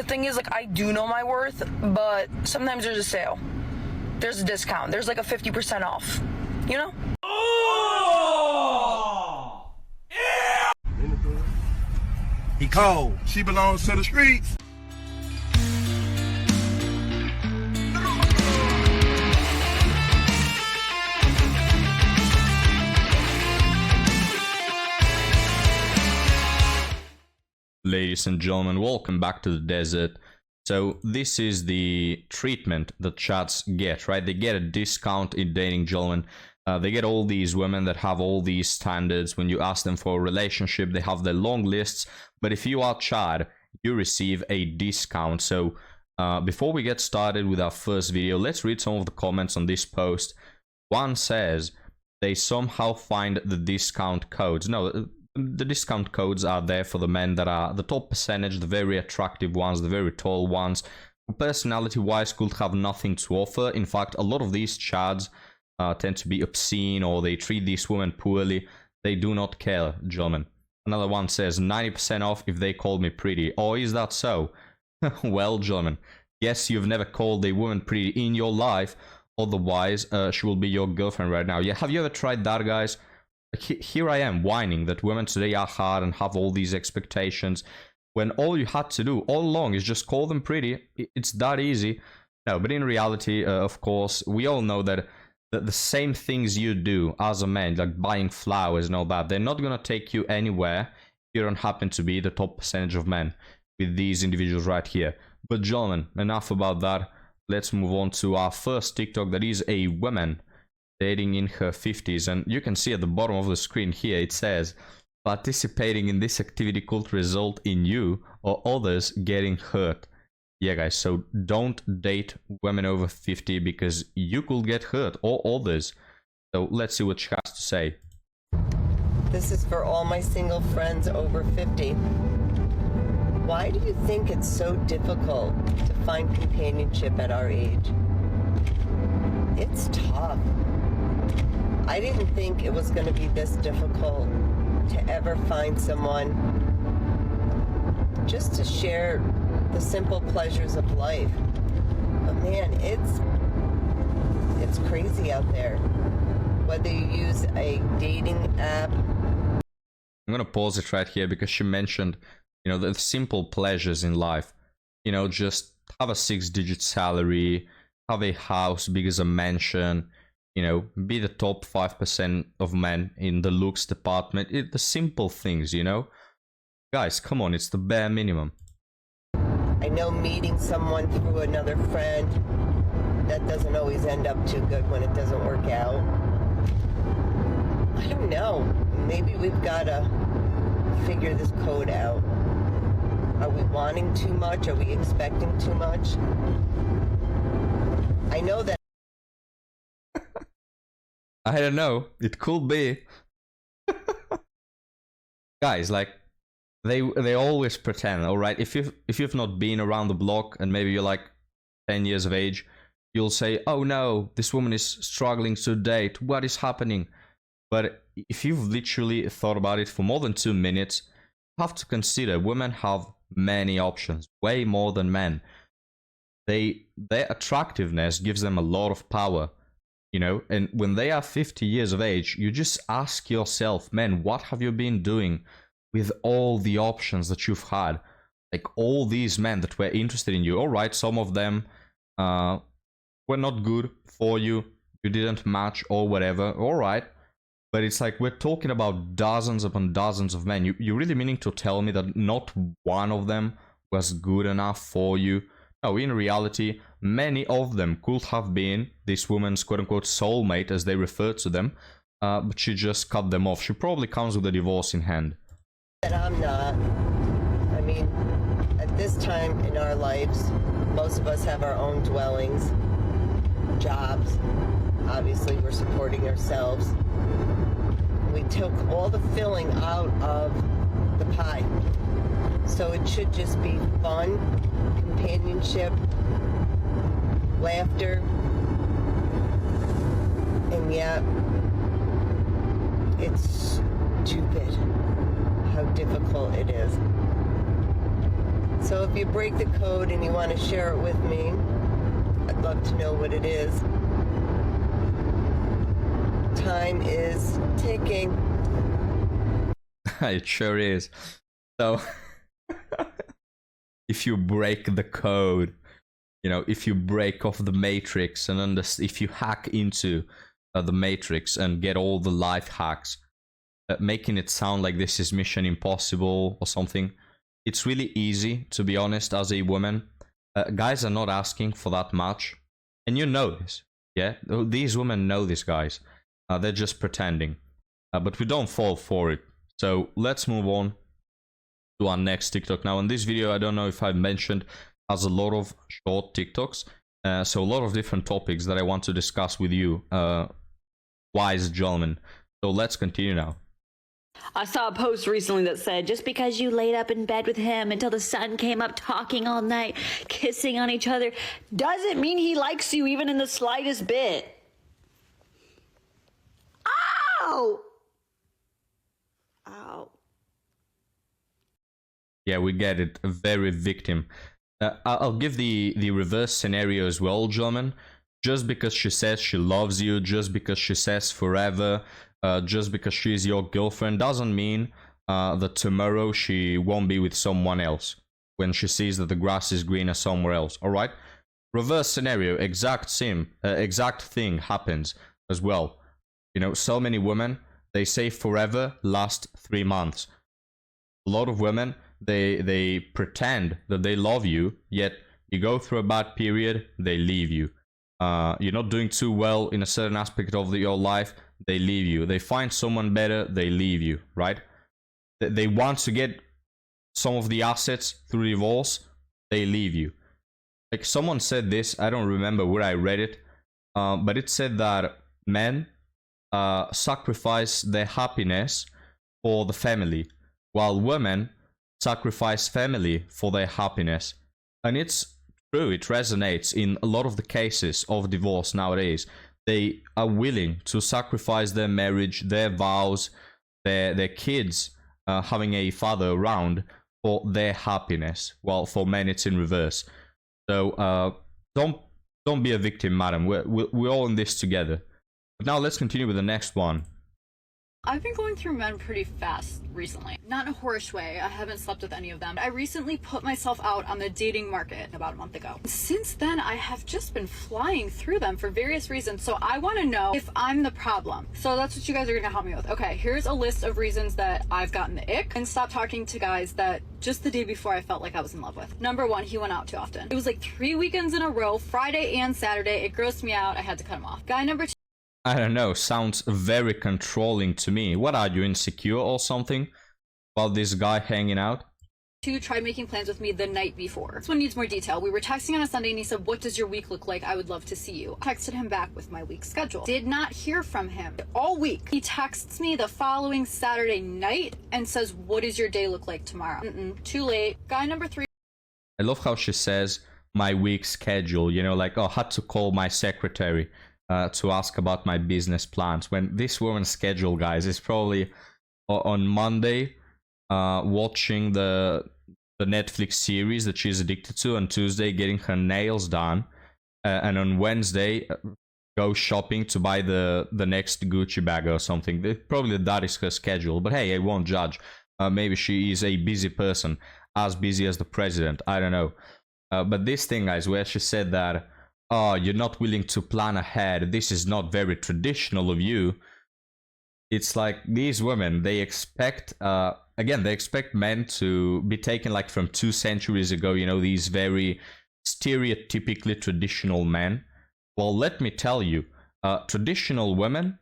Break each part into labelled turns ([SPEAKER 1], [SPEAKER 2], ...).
[SPEAKER 1] The thing is, like, I do know my worth, but sometimes there's a sale. There's a discount. There's like a 50% off, you know?
[SPEAKER 2] Oh! Yeah! He cold. She belongs to the streets.
[SPEAKER 3] Ladies and gentlemen, welcome back to the desert. So this is the treatment that chats get, right? They get a discount in dating, gentlemen. They get all these women that have all these standards. When you ask them for a relationship, they have their long lists. But if you are Chad, you receive a discount. So before we get started with our first video, let's read some of the comments on this post. One says they somehow find the discount codes. No, the discount codes are there for the men that are the top percentage, the very attractive ones, the very tall ones, who personality-wise could have nothing to offer. In fact, a lot of these chads tend to be obscene, or they treat these women poorly. They do not care, gentlemen. Another one says 90% off if they call me pretty. Oh, is that so? Well, gentlemen, yes, you've never called a woman pretty in your life. Otherwise, she will be your girlfriend right now. Yeah, have you ever tried that, guys? Here I am whining that women today are hard and have all these expectations, when all you had to do all along is just call them pretty. It's that easy. No, but in reality, of course, we all know that the same things you do as a man, like buying flowers and all that, they're not going to take you anywhere if you don't happen to be the top percentage of men with these individuals right here. But gentlemen, enough about that. Let's move on to our first TikTok. That is a woman dating in her 50s, and you can see at the bottom of the screen here it says participating in this activity could result in you or others getting hurt. Yeah, guys, so don't date women over 50 because you could get hurt, or others. So let's see what she has to say.
[SPEAKER 4] This is for all my single friends over 50. Why do you think it's so difficult to find companionship at our age? It's tough. I didn't think it was going to be this difficult to ever find someone just to share the simple pleasures of life. But man, it's crazy out there. Whether you use a dating app.
[SPEAKER 3] I'm going to pause it right here because she mentioned, you know, the simple pleasures in life. You know, just have a 6-digit salary, have a house big as a mansion, you know, be the top 5% of men in the looks department. The simple things, you know. Guys, come on, it's the bare minimum.
[SPEAKER 4] I know meeting someone through another friend, that doesn't always end up too good when it doesn't work out. I don't know. Maybe we've got to figure this code out. Are we wanting too much? Are we expecting too much? I know that.
[SPEAKER 3] I don't know. It could be. Guys, like, they always pretend, all right? If you've not been around the block and maybe you're like 10 years of age, you'll say, "Oh no, this woman is struggling to date. What is happening?" But if you've literally thought about it for more than 2 minutes, you have to consider women have many options, way more than men. Their attractiveness gives them a lot of power. You know, and when they are 50 years of age, you just ask yourself, man, what have you been doing with all the options that you've had? Like, all these men that were interested in you. All right, some of them were not good for you. You didn't match or whatever. All right. But it's like we're talking about dozens upon dozens of men. You really meaning to tell me that not one of them was good enough for you? No, in reality, many of them could have been this woman's quote-unquote soulmate, as they refer to them, but she just cut them off. She probably comes with a divorce in hand.
[SPEAKER 4] That I'm not. I mean, at this time in our lives, most of us have our own dwellings, jobs. Obviously, we're supporting ourselves. We took all the filling out of the pie. So it should just be fun, companionship, laughter, and yet it's stupid how difficult it is. So if you break the code and you want to share it with me, I'd love to know what it is. Time is ticking.
[SPEAKER 3] It sure is. So, if you break the code, you know, if you break off the matrix and if you hack into the matrix and get all the life hacks, making it sound like this is Mission Impossible or something, it's really easy, to be honest, as a woman. Guys are not asking for that much, and you know this. Yeah, these women know this, guys. They're just pretending, but we don't fall for it. So let's move on to our next TikTok. Now in this video, I don't know if I mentioned, has a lot of short TikToks, so a lot of different topics that I want to discuss with you, wise gentlemen. So let's continue now.
[SPEAKER 5] I saw a post recently that said, just because you laid up in bed with him until the sun came up talking all night, kissing on each other, doesn't mean he likes you even in the slightest bit. Ow! Ow.
[SPEAKER 3] Yeah, we get it. A very victim. I'll give the reverse scenario as well, gentlemen. Just because she says she loves you, just because she says forever, just because she's your girlfriend, doesn't mean that tomorrow she won't be with someone else when she sees that the grass is greener somewhere else. All right? Reverse scenario, exact thing happens as well. You know, so many women, they say forever, last 3 months. A lot of women, they pretend that they love you, yet you go through a bad period, they leave you. You're not doing too well in a certain aspect of your life, they leave you. They find someone better, they leave you, right? They want to get some of the assets through divorce, they leave you. Like someone said this, I don't remember where I read it, but it said that men sacrifice their happiness for the family, while women sacrifice family for their happiness. And it's true, it resonates in a lot of the cases of divorce nowadays. They are willing to sacrifice their marriage, their vows, their kids having a father around for their happiness, while for men it's in reverse. So don't be a victim, madam. We're all in this together. But now let's continue with the next one.
[SPEAKER 6] I've been going through men pretty fast recently. Not in a whorish way, I haven't slept with any of them. I recently put myself out on the dating market about a month ago. Since then, I have just been flying through them for various reasons, so I want to know if I'm the problem. So that's what you guys are going to help me with. Okay, here's a list of reasons that I've gotten the ick and stopped talking to guys that just the day before I felt like I was in love with. Number one, he went out too often. It was like 3 weekends in a row, Friday and Saturday. It grossed me out. I had to cut him off. Guy number two.
[SPEAKER 3] I don't know, sounds very controlling to me. What are you, insecure or something about this guy hanging out?
[SPEAKER 6] Two tried making plans with me the night before. This one needs more detail. We were texting on a Sunday and he said, "What does your week look like? I would love to see you." I texted him back with my week schedule. Did not hear from him all week. He texts me the following Saturday night and says, "What does your day look like tomorrow?" Too late. Guy number three.
[SPEAKER 3] I love how she says my week schedule, you know, like, oh, I had to call my secretary to ask about my business plans. When this woman's schedule, guys, is probably on Monday watching the Netflix series that she's addicted to, on Tuesday getting her nails done, and on Wednesday go shopping to buy the next Gucci bag or something. Probably that is her schedule, but hey, I won't judge. Maybe she is a busy person, as busy as the president, I don't know. But this thing, guys, where she said that, oh, you're not willing to plan ahead, this is not very traditional of you. It's like these women, they expect, again, they expect men to be taken like from 2 centuries ago, you know, these very stereotypically traditional men. Well, let me tell you, traditional women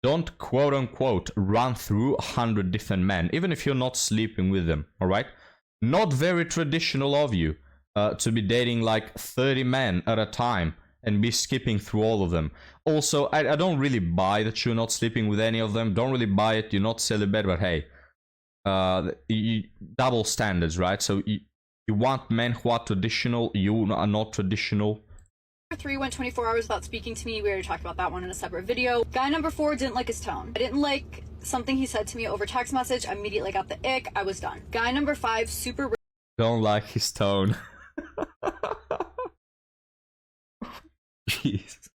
[SPEAKER 3] don't quote unquote run through 100 different men, even if you're not sleeping with them, all right? Not very traditional of you. To be dating like 30 men at a time and be skipping through all of them. Also, I don't really buy that you're not sleeping with any of them. Don't really buy it. You're not celibate, but hey, double standards, right? So you want men who are traditional, you are not traditional.
[SPEAKER 6] Number 3 went 24 hours without speaking to me. We already talked about that one in a separate video. Guy number 4 didn't like his tone. I didn't like something he said to me over text message. I immediately got the ick. I was done. Guy number 5, super
[SPEAKER 3] Don't like his tone. Jeez.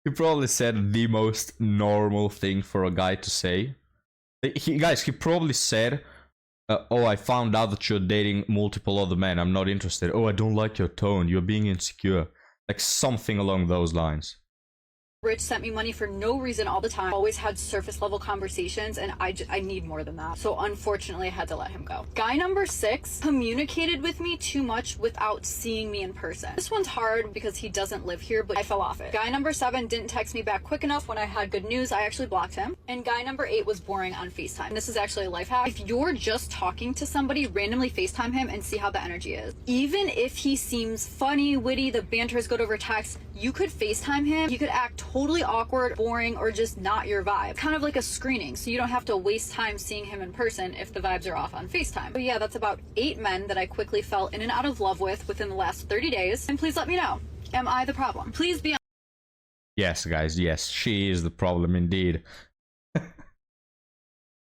[SPEAKER 3] He probably said the most normal thing for a guy to say. He probably said, oh, I found out that you're dating multiple other men. I'm not interested. Oh, I don't like your tone. You're being insecure. Like something along those lines.
[SPEAKER 6] Rich sent me money for no reason all the time. Always had surface level conversations, and I need more than that. So unfortunately, I had to let him go. Guy number 6 communicated with me too much without seeing me in person. This one's hard because he doesn't live here, but I fell off it. Guy number 7 didn't text me back quick enough when I had good news. I actually blocked him. And guy number 8 was boring on FaceTime. This is actually a life hack. If you're just talking to somebody, randomly FaceTime him and see how the energy is. Even if he seems funny, witty, the banter is good over text, you could FaceTime him. He could act totally awkward, boring, or just not your vibe. Kind of like a screening, so you don't have to waste time seeing him in person if the vibes are off on FaceTime. But yeah, that's about 8 men that I quickly fell in and out of love with within the last 30 days. And please let me know, am I the problem? Please be
[SPEAKER 3] Yes, guys, yes, she is the problem indeed.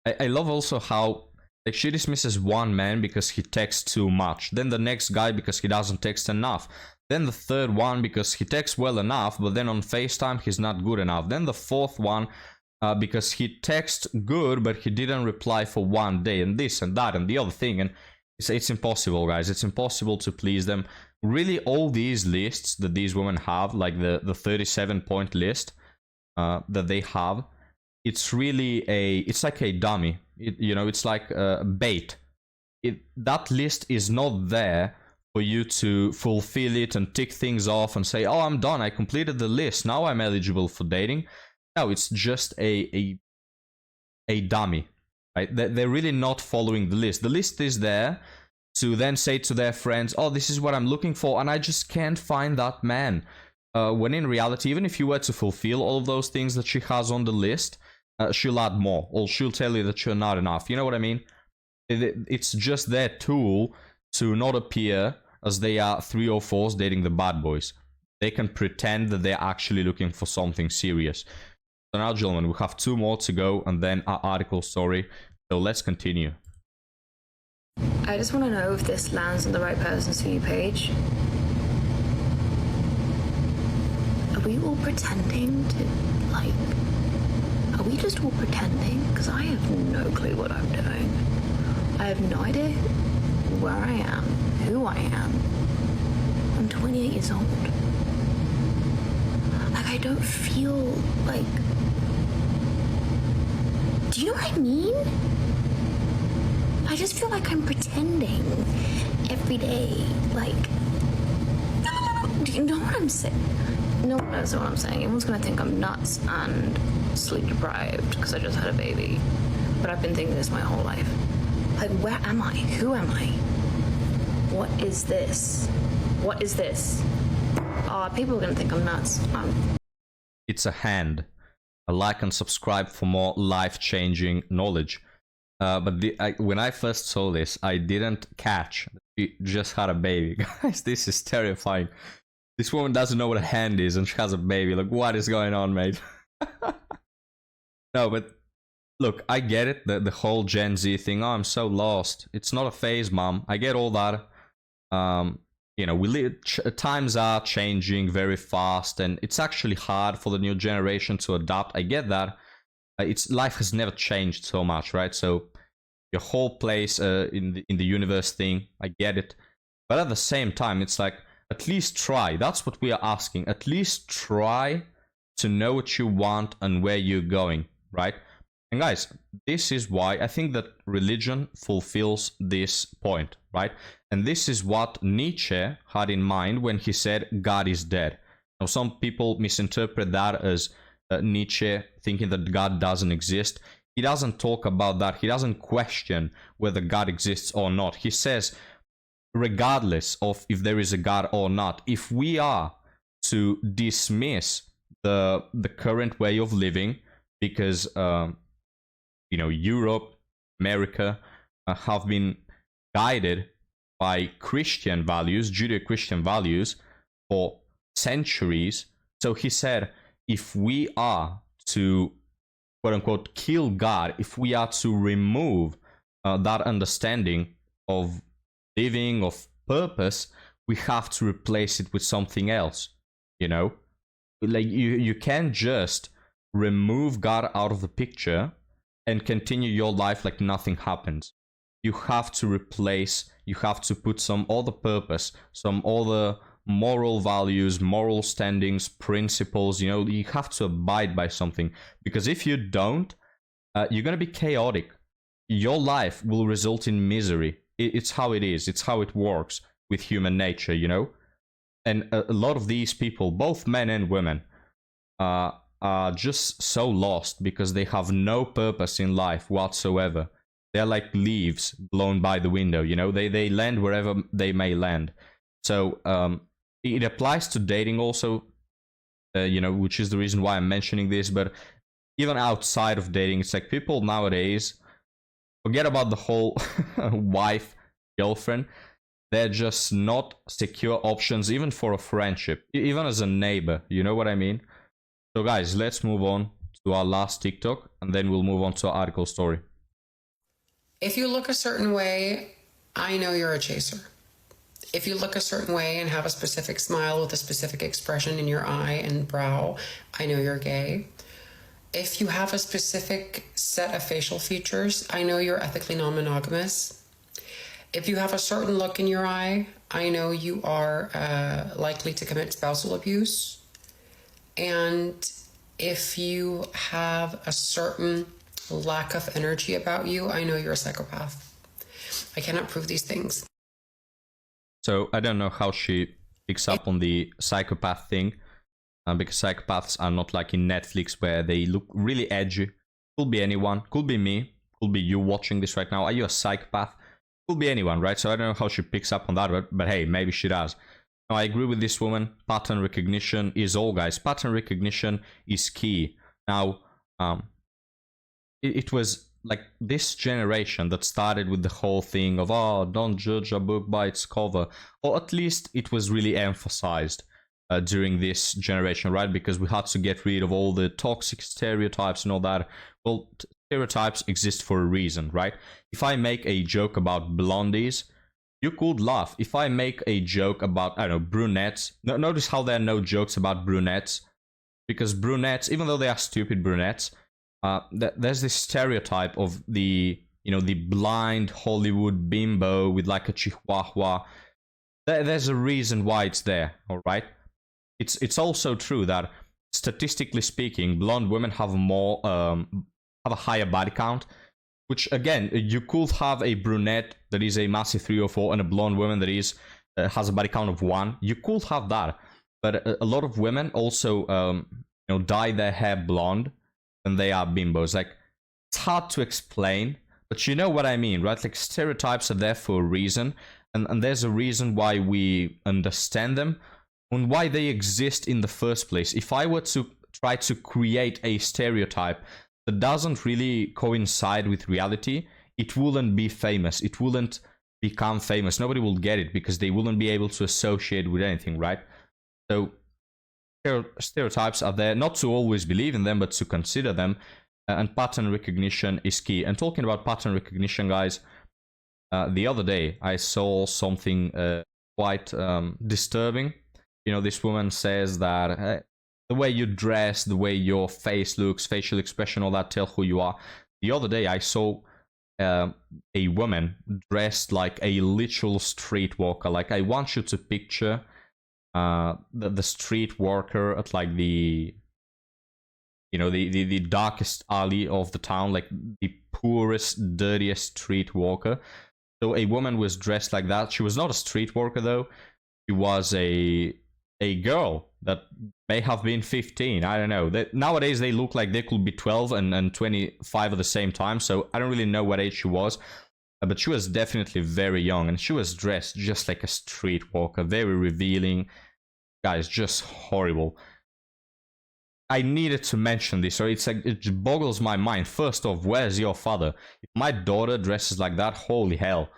[SPEAKER 3] I love also how like she dismisses one man because he texts too much, then the next guy because he doesn't text enough, then the third one because he texts well enough, but then on FaceTime he's not good enough, then the fourth one because he texts good but he didn't reply for 1 day, and this and that and the other thing, and it's impossible, guys. It's impossible to please them. Really, all these lists that these women have, like the 37-point list that they have, it's really it's like a dummy. It's like a bait. That list is not there for you to fulfill it and tick things off and say, oh, I'm done, I completed the list, now I'm eligible for dating. No, it's just a dummy, right? They're really not following the list. The list is there to then say to their friends, oh, this is what I'm looking for, and I just can't find that man. When in reality, even if you were to fulfill all of those things that she has on the list, she'll add more, or she'll tell you that you're not enough. You know what I mean? It's just their tool to not appear as they are 304s dating the bad boys. They can pretend that they're actually looking for something serious. So now, gentlemen, we have 2 more to go, and then our article story. So let's continue.
[SPEAKER 7] I just want to know if this lands on the right person's For You page. Are we all pretending to, like... Are we just all pretending? Because I have no clue what I'm doing. I have no idea where I am, who I am. I'm 28 years old. Like, I don't feel like... Do you know what I mean? I just feel like I'm pretending every day. Like, do you know what I'm saying? No one knows what I'm saying. Everyone's gonna think I'm nuts and sleep deprived because I just had a baby. But I've been thinking this my whole life. Like, where am I? Who am I? What is this? What is this? People are gonna think I'm nuts.
[SPEAKER 3] It's a hand. Like and subscribe for more life-changing knowledge. But when I first saw this, I didn't catch. She just had a baby. Guys, this is terrifying. This woman doesn't know what a hand is and she has a baby. Like, what is going on, mate? No, but look, I get it. The whole Gen Z thing. Oh, I'm so lost. It's not a phase, mom. I get all that. Times are changing very fast, and it's actually hard for the new generation to adapt. I get that. Life has never changed so much, right? So your whole place in the universe thing, I get it. But at the same time, it's like, at least try. That's what we are asking. At least try to know what you want and where you're going, right? And guys, this is why I think that religion fulfills this point, right? And this is what Nietzsche had in mind when he said God is dead. Now, some people misinterpret that as Nietzsche thinking that God doesn't exist. He doesn't talk about that. He doesn't question whether God exists or not. He says, regardless of if there is a God or not, if we are to dismiss the current way of living, because Europe, America have been guided by Christian values, Judeo-Christian values, for centuries. So he said, if we are to, quote unquote, kill God, if we are to remove that understanding of living, of purpose, we have to replace it with something else, you know? Like, you can't just remove God out of the picture and continue your life like nothing happens. You have to replace, you have to put some other purpose, some other moral values, moral standings, principles, you know, you have to abide by something. Because if you don't, you're going to be chaotic. Your life will result in misery. It's how it is. It's how it works with human nature, you know? And a lot of these people, both men and women, are just so lost because they have no purpose in life whatsoever. They're like leaves blown by the window, you know? They land wherever they may land. So it applies to dating also, you know, which is the reason why I'm mentioning this. But even outside of dating, it's like people nowadays forget about the whole wife, girlfriend. They're just not secure options, even for a friendship, even as a neighbor. You know what I mean? So guys, let's move on to our last TikTok, and then we'll move on to our article story.
[SPEAKER 8] If you look a certain way, I know you're a chaser. If you look a certain way and have a specific smile with a specific expression in your eye and brow, I know you're gay. If you have a specific set of facial features, I know you're ethically non-monogamous. If you have a certain look in your eye, I know you are likely to commit spousal abuse. And if you have a certain lack of energy about you, I know you're a psychopath. I cannot prove these things.
[SPEAKER 3] So I don't know how she picks up on the psychopath thing, because psychopaths are not like in Netflix where they look really edgy. Could be anyone, could be me, could be you watching this right now. Are you a psychopath? Could be anyone, right? So I don't know how she picks up on that, but hey, maybe she does. Now, I agree with this woman. Pattern recognition is all, guys. Pattern recognition is key. Now, it was like this generation that started with the whole thing of, oh, don't judge a book by its cover. Or at least it was really emphasized during this generation, right? Because we had to get rid of all the toxic stereotypes and all that. Well, stereotypes exist for a reason, right? If I make a joke about blondies, you could laugh. If I make a joke about, I don't know, brunettes, notice how there are no jokes about brunettes. Because brunettes, even though they are stupid brunettes, there's this stereotype of the, you know, the blind Hollywood bimbo with like a chihuahua. There's a reason why it's there, all right? It's also true that statistically speaking, blonde women have more have a higher body count, which again, you could have a brunette that is a massive 3 or 4 and a blonde woman that is has a body count of 1. You could have that, but a lot of women also you know, dye their hair blonde when they are bimbos. Like, it's hard to explain, but you know what I mean, right? Like, stereotypes are there for a reason, and there's a reason why we understand them and why they exist in the first place. If I were to try to create a stereotype that doesn't really coincide with reality, it wouldn't be famous. It wouldn't become famous. Nobody will get it because they wouldn't be able to associate with anything, right? So stereotypes are there, not to always believe in them, but to consider them. And pattern recognition is key. And talking about pattern recognition, guys, the other day I saw something quite disturbing. You know, this woman says that the way you dress, the way your face looks, facial expression, all that tell who you are. The other day I saw a woman dressed like a literal streetwalker. Like, I want you to picture the street worker at like the, you know, the darkest alley of the town, like the poorest, dirtiest streetwalker. So a woman was dressed like that. She was not a streetwalker though. She was a girl that may have been 15. I don't know. Nowadays they look like they could be 12 and 25 at the same time. So I don't really know what age she was. But she was definitely very young, and she was dressed just like a streetwalker, very revealing. Guys, just horrible. I needed to mention this, or it's like, it boggles my mind. First off, where's your father? If my daughter dresses like that, holy hell.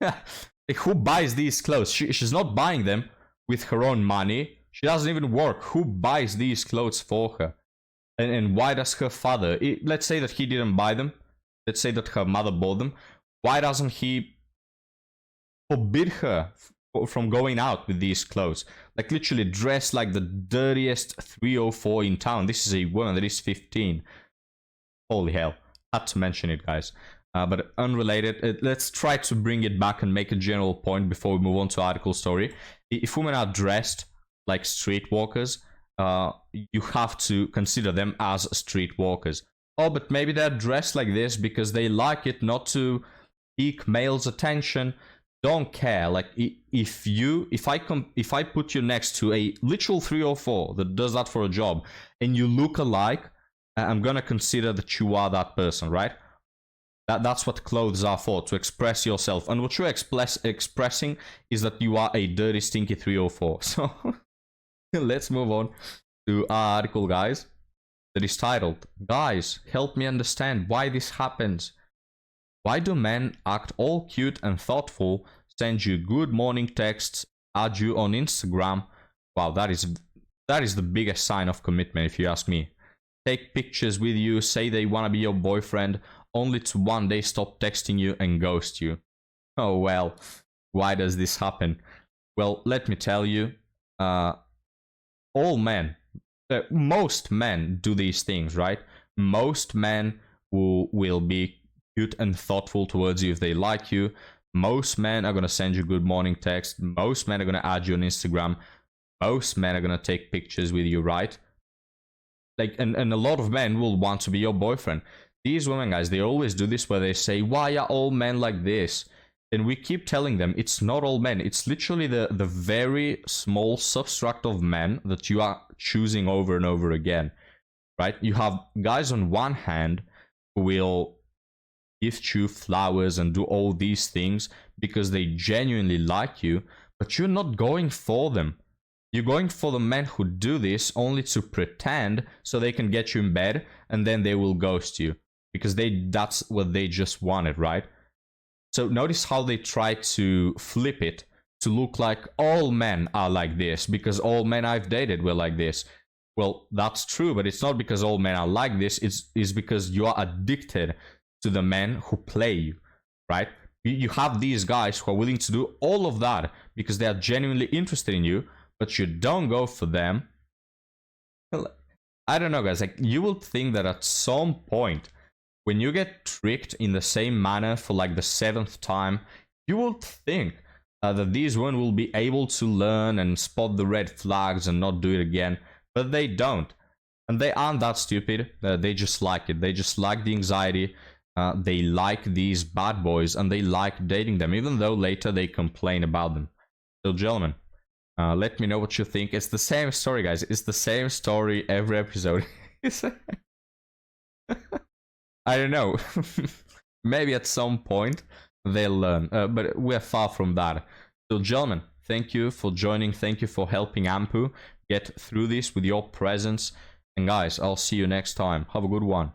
[SPEAKER 3] Like, who buys these clothes? She's not buying them with her own money. She doesn't even work. Who buys these clothes for her? And why does her father, let's say that he didn't buy them. Let's say that her mother bought them. Why doesn't he forbid her from going out with these clothes. Like literally dressed like the dirtiest 304 in town. This is a woman that is 15. Holy hell. Had to mention it, guys. But unrelated, let's try to bring it back and make a general point before we move on to article story. If women are dressed like streetwalkers, you have to consider them as streetwalkers. Oh, but maybe they're dressed like this because they like it, not to pique males' attention. Don't care. Like if I put you next to a literal 304 that does that for a job and you look alike, I'm gonna consider that you are that person, right? That's what clothes are for, to express yourself. And what you're expressing is that you are a dirty, stinky 304. So let's move on to our article, guys, that is titled, "Guys, help me understand why this happens. Why do men act all cute and thoughtful, send you good morning texts, add you on Instagram?" Wow, that is the biggest sign of commitment, if you ask me. Take pictures with you, say they want to be your boyfriend, only to one day stop texting you and ghost you. Oh well, why does this happen? Well, let me tell you, all men, most men do these things, right? Most men will be cute and thoughtful towards you if they like you. Most men are going to send you good morning text. Most men are going to add you on Instagram. Most men are going to take pictures with you, right? Like, and a lot of men will want to be your boyfriend. These women, guys, they always do this where they say, why are all men like this? And we keep telling them it's not all men. It's literally the very small substruct of men that you are choosing over and over again, right? You have guys on one hand who will gift you flowers and do all these things because they genuinely like you, but you're not going for them. You're going for the men who do this only to pretend so they can get you in bed, and then they will ghost you because that's what they just wanted, right? So notice how they try to flip it to look like all men are like this because all men I've dated were like this. Well, that's true, but it's not because all men are like this. It's because you are addicted to the men who play you, right? You have these guys who are willing to do all of that because they are genuinely interested in you, but you don't go for them. I don't know, guys. Like, you will think that at some point, when you get tricked in the same manner for like the 7th time, you will think that these women will be able to learn and spot the red flags and not do it again, but they don't. And they aren't that stupid. They just like it. They just like the anxiety. They like these bad boys and they like dating them, even though later they complain about them. So, gentlemen, let me know what you think. It's the same story, guys. It's the same story every episode. I don't know. Maybe at some point they'll learn, but we're far from that. So, gentlemen, thank you for joining. Thank you for helping Ampu get through this with your presence. And guys, I'll see you next time. Have a good one.